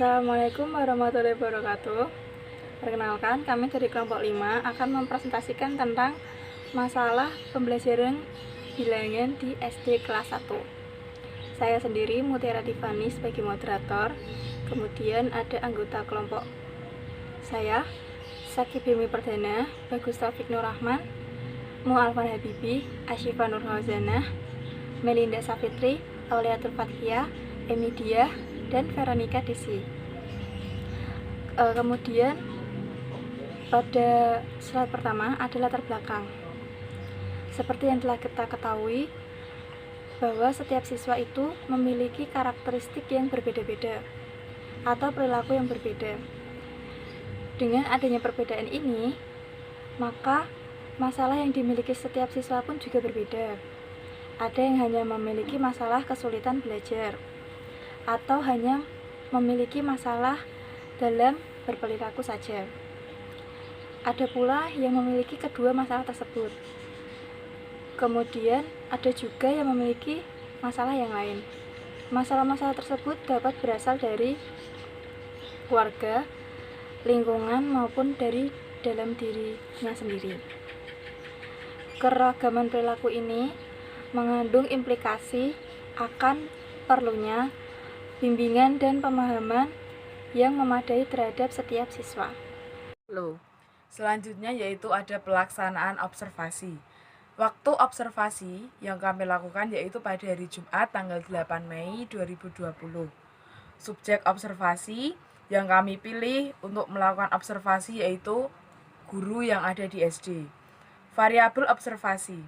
Assalamualaikum warahmatullahi wabarakatuh. Perkenalkan, kami dari kelompok 5 akan mempresentasikan tentang masalah pembelajaran bilangan di SD kelas 1. Saya sendiri Mutiara Divani sebagai moderator. Kemudian ada anggota kelompok saya, Saki Bimi Perdana, Bagus Taufik Nur Rahman, Mu Alfan Habibi, Asyifa Nur Hawzanah, Melinda Safitri, Auliatul Fathia, Emidia, dan Veronica Desi. Kemudian pada slide pertama adalah latar belakang. Seperti yang telah kita ketahui bahwa setiap siswa itu memiliki karakteristik yang berbeda-beda atau perilaku yang berbeda. Dengan adanya perbedaan ini, maka masalah yang dimiliki setiap siswa pun juga berbeda. Ada yang hanya memiliki masalah kesulitan belajar, atau hanya memiliki masalah dalam berperilaku saja. Ada pula yang memiliki kedua masalah tersebut. Kemudian ada juga yang memiliki masalah yang lain. Masalah-masalah tersebut dapat berasal dari keluarga, lingkungan, maupun dari dalam dirinya sendiri. Keragaman perilaku ini mengandung implikasi akan perlunya bimbingan dan pemahaman yang memadai terhadap setiap siswa. Selanjutnya yaitu ada pelaksanaan observasi. Waktu observasi yang kami lakukan yaitu pada hari Jumat tanggal 8 Mei 2020. Subjek observasi yang kami pilih untuk melakukan observasi yaitu guru yang ada di SD. Variabel observasi.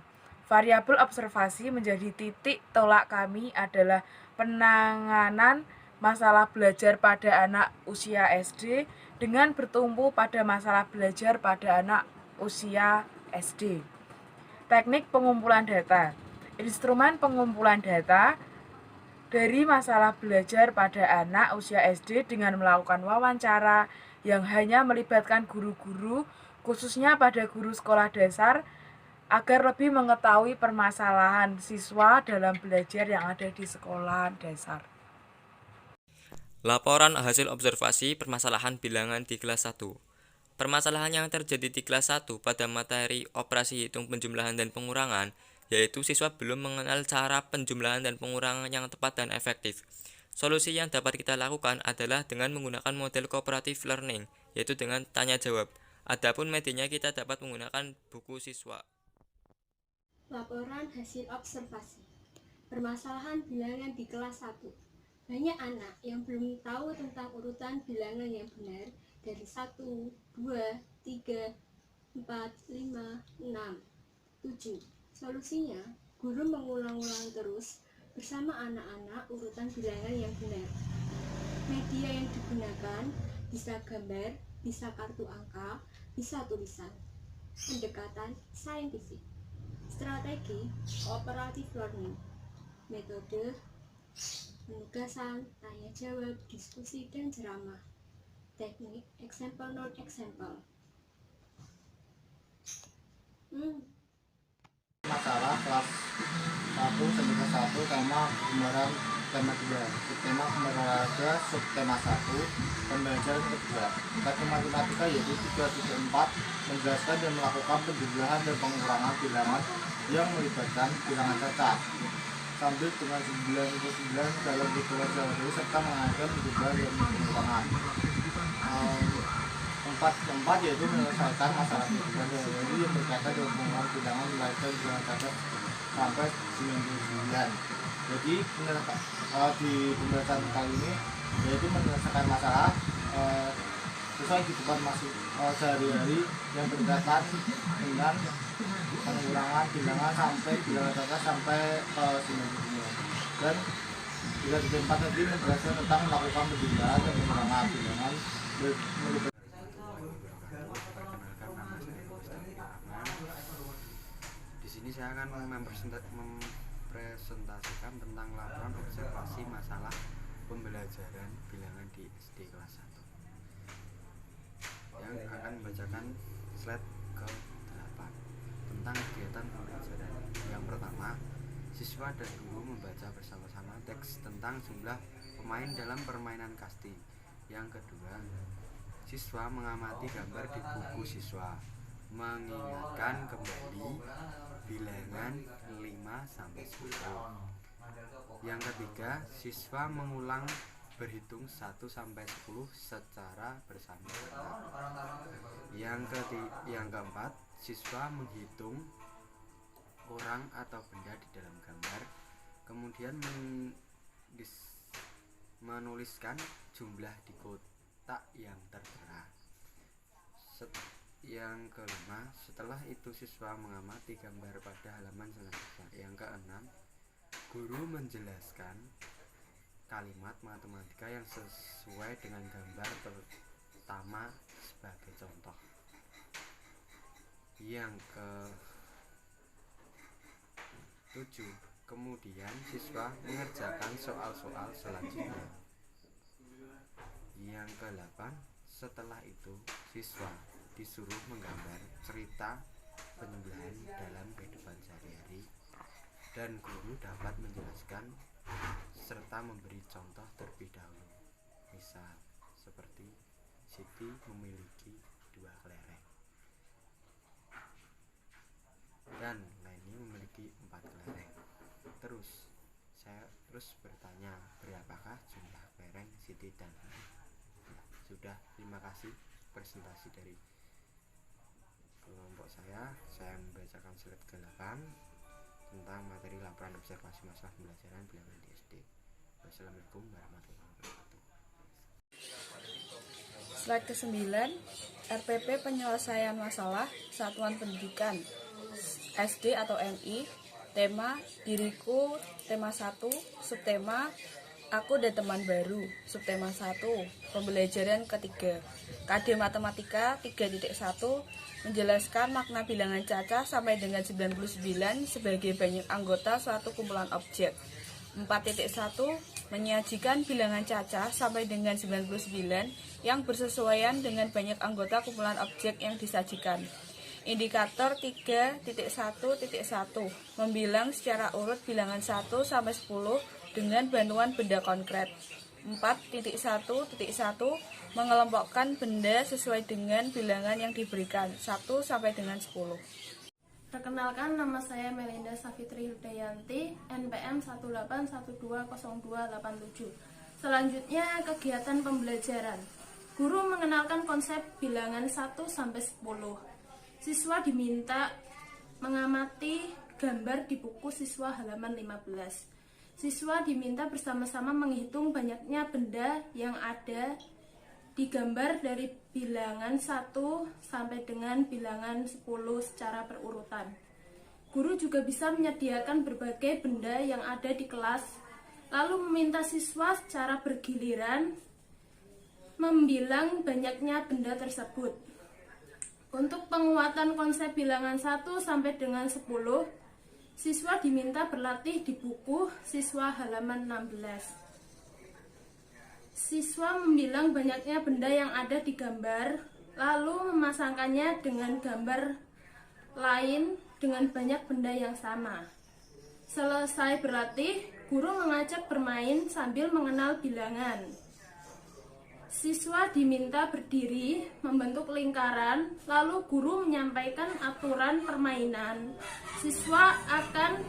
Variabel observasi menjadi titik tolak kami adalah penanganan masalah belajar pada anak usia SD dengan bertumpu pada masalah belajar pada anak usia SD. Teknik pengumpulan data. Instrumen pengumpulan data dari masalah belajar pada anak usia SD dengan melakukan wawancara yang hanya melibatkan guru-guru, khususnya pada guru sekolah dasar, agar lebih mengetahui permasalahan siswa dalam belajar yang ada di sekolah dasar. Laporan hasil observasi permasalahan bilangan di kelas 1. Permasalahan yang terjadi di kelas 1 pada materi operasi hitung penjumlahan dan pengurangan, yaitu siswa belum mengenal cara penjumlahan dan pengurangan yang tepat dan efektif. Solusi yang dapat kita lakukan adalah dengan menggunakan model cooperative learning, yaitu dengan tanya jawab. Adapun medianya kita dapat menggunakan buku siswa. Laporan hasil observasi permasalahan bilangan di kelas 1. Banyak anak yang belum tahu tentang urutan bilangan yang benar dari 1, 2, 3, 4, 5, 6, 7. Solusinya, guru mengulang-ulang terus bersama anak-anak urutan bilangan yang benar. Media yang digunakan bisa gambar, bisa kartu angka, bisa tulisan. Pendekatan saintifik. Strategi cooperative learning. Metode penugasan, tanya jawab, diskusi, dan ceramah. Teknik example not example. Masalah kelas 1 sampai kelas 1 tema pembahasan tema 3. Tema pembahasan subtema 1 pembelajaran kedua. Teknik matematika yaitu 3.4 menjelaskan dan melakukan penjumlahan dan pengurangan bilangan yang melibatkan bilangan cacat sambil dengan 99 dalam hitungan jauh serta mengadakan penjumlahan dan pengurangan. Tempat yaitu menyelesaikan masalah bilangan yang berkaitan dengan pengurangan bilangan melahirkan bilangan cacat sampai 99. Jadi di pembahasan kali ini yaitu menyelesaikan masalah sesuai kehidupan sehari-hari yang berkaitan dengan pengurangan bilangan sampai bilangan cacat sampai 99. Dan juga di tempat tadi menjelaskan tentang melakukan penjumlahan dan pengurangan bilangan Di sini saya akan mempresentasikan tentang laporan observasi masalah pembelajaran bilangan di SD kelas 1 yang akan membacakan slide ke-8 tentang kegiatan pembelajaran. Yang pertama, siswa dan guru membaca bersama-sama teks tentang jumlah pemain dalam permainan kasti. Yang kedua, siswa mengamati gambar di buku siswa, mengingatkan kembali bilangan 5 sampai 10. Yang ketiga, siswa mengulang berhitung 1 sampai 10 secara bersama-sama. Yang keempat, siswa menghitung orang atau benda di dalam gambar, kemudian menuliskan jumlah di kotak yang tertera. Yang kelima, setelah itu siswa mengamati gambar pada halaman selanjutnya. Yang keenam, guru menjelaskan kalimat matematika yang sesuai dengan gambar pertama sebagai contoh. Yang ke-7, kemudian siswa mengerjakan soal-soal selanjutnya. Yang ke-8, setelah itu siswa disuruh menggambar cerita penyembelihan dalam kehidupan sehari-hari, dan guru dapat menjelaskan serta memberi contoh terlebih dahulu. Misal seperti Siti memiliki 2 kelereng dan Leni memiliki 4 kelereng. Terus saya bertanya, berapakah jumlah kelereng Siti dan Leni? Sudah, terima kasih presentasi dari kelompok saya membacakan slide ke-8 tentang materi laporan observasi masalah pembelajaran bilangan di SD. Wassalamualaikum warahmatullahi wabarakatuh. Slide ke-9, RPP penyelesaian masalah satuan pendidikan SD atau MI. Tema diriku, tema 1, subtema aku dan teman baru, subtema 1, pembelajaran ketiga. KD Matematika 3.1 menjelaskan makna bilangan cacah sampai dengan 99 sebagai banyak anggota suatu kumpulan objek. 4.1 menyajikan bilangan cacah sampai dengan 99 yang bersesuaian dengan banyak anggota kumpulan objek yang disajikan. Indikator 3.1.1 membilang secara urut bilangan 1 sampai 10 dengan bantuan benda konkret. 4.1.1 mengelompokkan benda sesuai dengan bilangan yang diberikan 1 sampai dengan 10. Perkenalkan, nama saya Melinda Safitri Hudayanti, NPM 1812027. Selanjutnya, kegiatan pembelajaran. Guru mengenalkan konsep bilangan 1 sampai 10. Siswa diminta mengamati gambar di buku siswa halaman 15. Siswa diminta bersama-sama menghitung banyaknya benda yang ada di gambar dari bilangan 1 sampai dengan bilangan 10 secara berurutan. Guru juga bisa menyediakan berbagai benda yang ada di kelas, lalu meminta siswa secara bergiliran membilang banyaknya benda tersebut. Untuk penguatan konsep bilangan 1 sampai dengan 10, siswa diminta berlatih di buku siswa halaman 16. Siswa membilang banyaknya benda yang ada di gambar, lalu memasangkannya dengan gambar lain dengan banyak benda yang sama. Selesai berlatih, guru mengajak bermain sambil mengenal bilangan. Siswa diminta berdiri, membentuk lingkaran, lalu guru menyampaikan aturan permainan. Siswa akan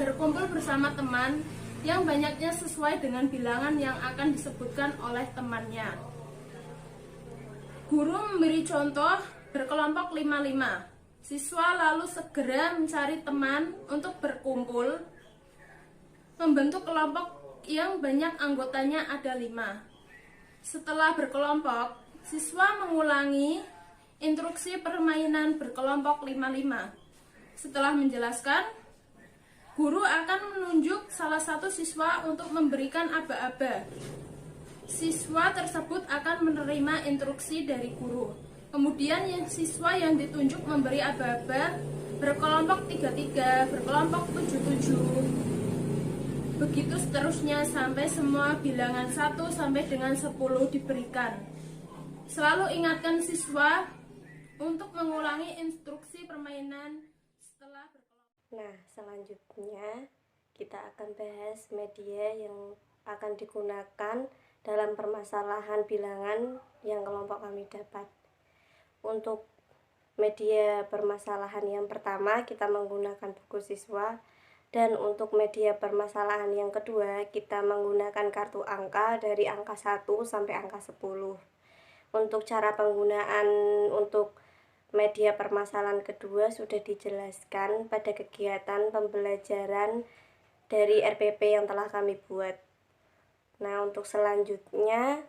berkumpul bersama teman yang banyaknya sesuai dengan bilangan yang akan disebutkan oleh temannya. Guru memberi contoh berkelompok 5-5. Siswa lalu segera mencari teman untuk berkumpul, membentuk kelompok yang banyak anggotanya ada 5. Setelah berkelompok, siswa mengulangi instruksi permainan berkelompok 5-5. Setelah menjelaskan, guru akan menunjuk salah satu siswa untuk memberikan aba-aba. Siswa tersebut akan menerima instruksi dari guru. Kemudian siswa yang ditunjuk memberi aba-aba berkelompok 3-3, berkelompok 7-7. Begitu seterusnya sampai semua bilangan 1 sampai dengan 10 diberikan. Selalu ingatkan siswa untuk mengulangi instruksi permainan setelah berkelompok. Nah, selanjutnya kita akan bahas media yang akan digunakan dalam permasalahan bilangan yang kelompok kami dapat. Untuk media permasalahan yang pertama kita menggunakan buku siswa, dan untuk media permasalahan yang kedua kita menggunakan kartu angka dari angka 1 sampai angka 10. Untuk cara penggunaan untuk media permasalahan kedua sudah dijelaskan pada kegiatan pembelajaran dari RPP yang telah kami buat. Nah, untuk selanjutnya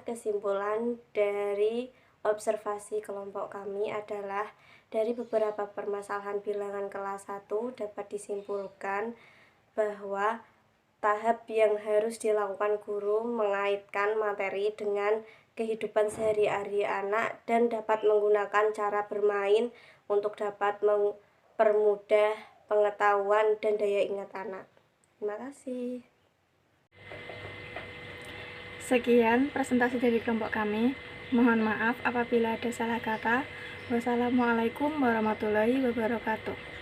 kesimpulan dari observasi kelompok kami adalah dari beberapa permasalahan bilangan kelas 1 dapat disimpulkan bahwa tahap yang harus dilakukan guru mengaitkan materi dengan kehidupan sehari-hari anak dan dapat menggunakan cara bermain untuk dapat mempermudah pengetahuan dan daya ingat anak. Terima kasih. Sekian presentasi dari kelompok kami. Mohon maaf apabila ada salah kata. Wassalamualaikum warahmatullahi wabarakatuh.